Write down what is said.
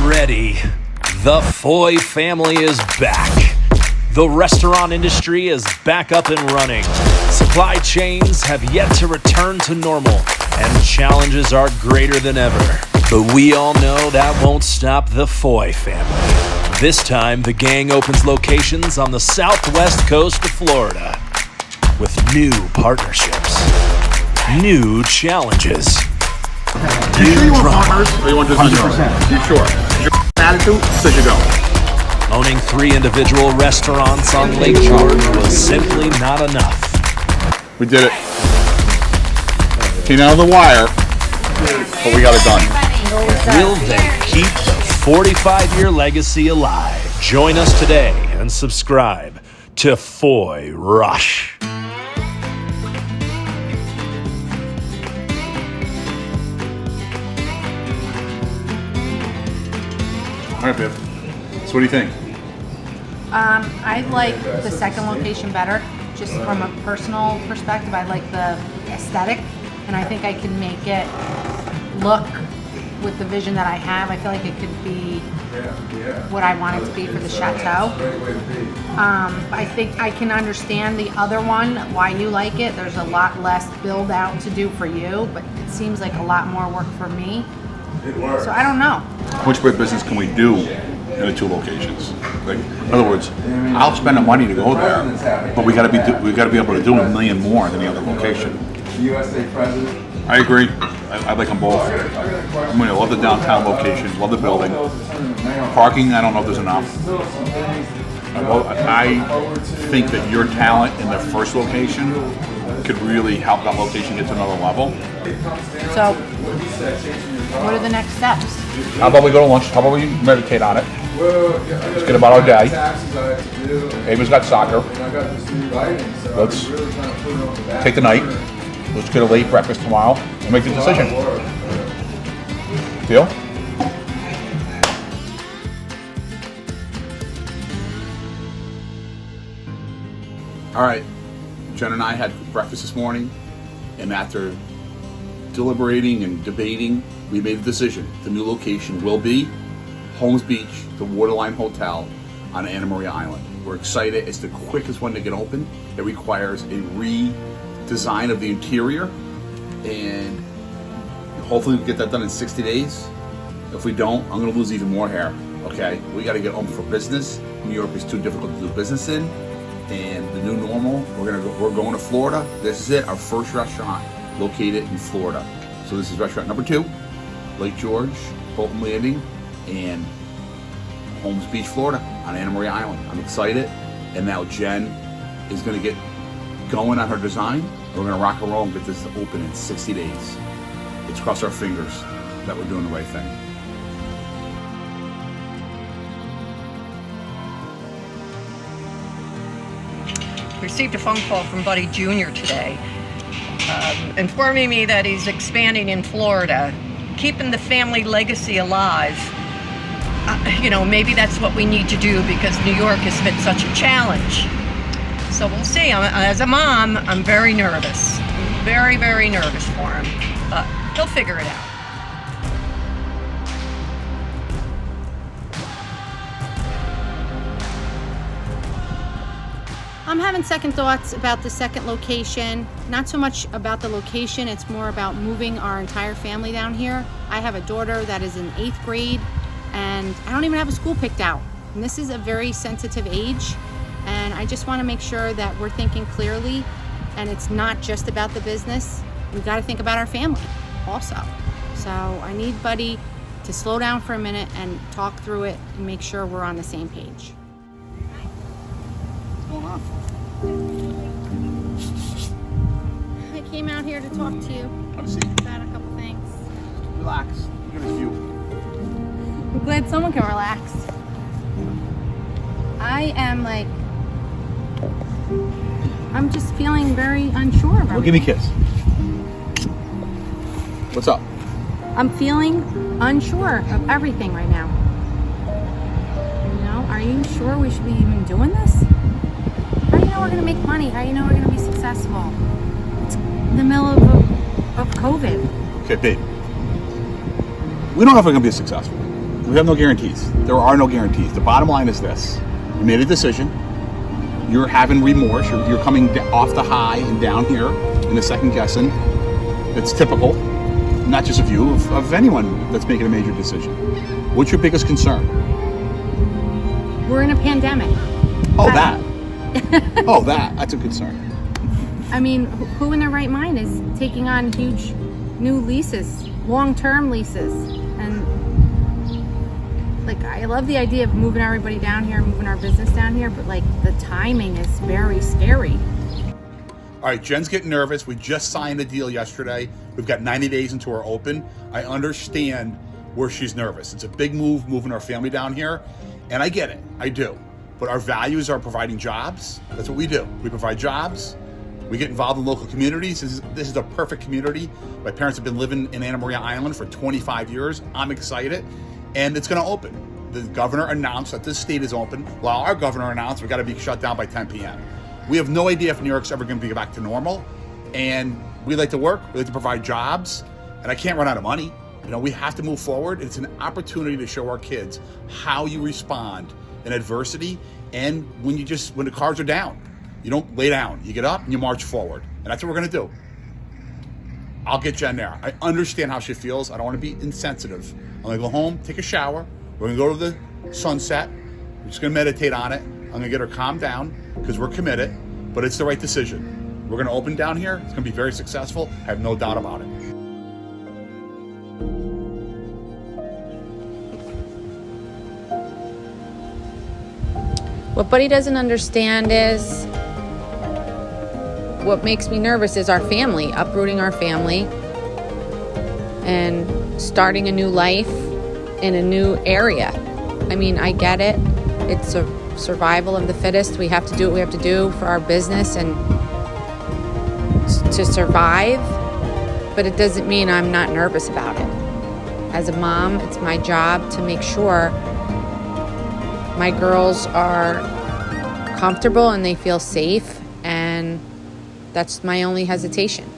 ready. The Foy family is back. The restaurant industry is back up and running. Supply chains have yet to return to normal, and challenges are greater than ever. But we all know that won't stop the Foy family. This time, the gang opens locations on the southwest coast of Florida with new partnerships, new challenges. You sure you want partners or you want just 100%? You sure? Your attitude says you go. Owning 3 individual restaurants on Lake George was simply not enough. We did it. Came out of the wire, but we got it done. Will they keep the 45-year legacy alive? Join us today and subscribe to FoyRush. All right, Viv. So what do you think? I like the second location better, just from a personal perspective. I like the aesthetic, and I think I can make it look with the vision that I have. I feel like it could be what I want it to be for the chateau. I think I can understand the other one, why you like it. There's a lot less build out to do for you, but it seems like a lot more work for me. So I don't know. Which way business can we do in the 2 locations? Like, in other words, I'll spend the money to go there, but we got to be able to do $1 million more than the other location. USA President. I agree. I like them both. I mean, I love the downtown location, love the building. Parking, I don't know if there's enough. I think that your talent in the first location could really help that location get to another level. So, what are the next steps? How about we go to lunch? How about we meditate on it? Let's get about our day. Ava's got soccer. Let's take the night. Let's get a late breakfast tomorrow and make the decision. Deal? All right. Jen and I had breakfast this morning, and after deliberating and debating, we made the decision. The new location will be Holmes Beach, the Waterline Hotel on Anna Maria Island. We're excited. It's the quickest one to get open. It requires a redesign of the interior, and hopefully we get that done in 60 days. If we don't, I'm going to lose even more hair. Okay, we got to get home for business. New York is too difficult to do business in, and the new normal. We're going to Florida. This is it. Our first restaurant located in Florida. So this is restaurant number 2, Lake George, Bolton Landing, and Holmes Beach, Florida, on Anna Maria Island. I'm excited, and now Jen is going to get going on her design. We're going to rock and roll and get this open in 60 days. Let's cross our fingers that we're doing the right thing. Received a phone call from Buddy Jr. today, informing me that he's expanding in Florida, keeping the family legacy alive. Maybe that's what we need to do because New York has been such a challenge. So we'll see. As a mom, I'm very nervous. Very, very nervous for him. But he'll figure it out. I'm having second thoughts about the second location. Not so much about the location, it's more about moving our entire family down here. I have a daughter that is in 8th grade, and I don't even have a school picked out. And this is a very sensitive age, and I just want to make sure that we're thinking clearly, and it's not just about the business. We've got to think about our family also. So I need Buddy to slow down for a minute and talk through it and make sure we're on the same page. What's going on? I came out here to talk to you Have a seat. about a couple things. Relax. Look at this view. I'm glad someone can relax. I'm just feeling very unsure of Well, give me a kiss. What's up? I'm feeling unsure of everything right now. Are you sure we should be even doing this? How do you know we're gonna make money? How do you know we're gonna be successful? It's in the middle of COVID. Okay, babe. We don't know if we're going to be successful. We have no guarantees. There are no guarantees. The bottom line is this. You made a decision. You're having remorse. You're coming off the high and down here in a second guessing. It's typical, not just of you, of anyone that's making a major decision. What's your biggest concern? We're in a pandemic. Oh, that. Oh, that's a concern. I mean, who in their right mind is taking on huge new leases, long-term leases? And like, I love the idea of moving everybody down here, moving our business down here, but like the timing is very scary. All right, Jen's getting nervous. We just signed a deal yesterday. We've got 90 days into our open. I understand where she's nervous. It's a big move, moving our family down here, and I get it. I do. But our values are providing jobs. That's what we do. We provide jobs. We get involved in local communities. This is a perfect community. My parents have been living in Anna Maria Island for 25 years. I'm excited, and it's going to open. The governor announced that this state is open, while our governor announced we got to be shut down by 10 p.m. We have no idea if New York's ever going to be back to normal, and we like to work. We like to provide jobs, and I can't run out of money. You know, we have to move forward. It's an opportunity to show our kids how you respond in adversity, and when the cards are down. You don't lay down. You get up and you march forward. And that's what we're going to do. I'll get Jen there. I understand how she feels. I don't want to be insensitive. I'm going to go home, take a shower. We're going to go to the sunset. We're just going to meditate on it. I'm going to get her calmed down because we're committed, but it's the right decision. We're going to open down here. It's going to be very successful. I have no doubt about it. What Buddy doesn't understand is what makes me nervous is our family, uprooting our family and starting a new life in a new area. I mean, I get it. It's a survival of the fittest. We have to do what we have to do for our business and to survive, but it doesn't mean I'm not nervous about it. As a mom, it's my job to make sure my girls are comfortable and they feel safe, and that's my only hesitation.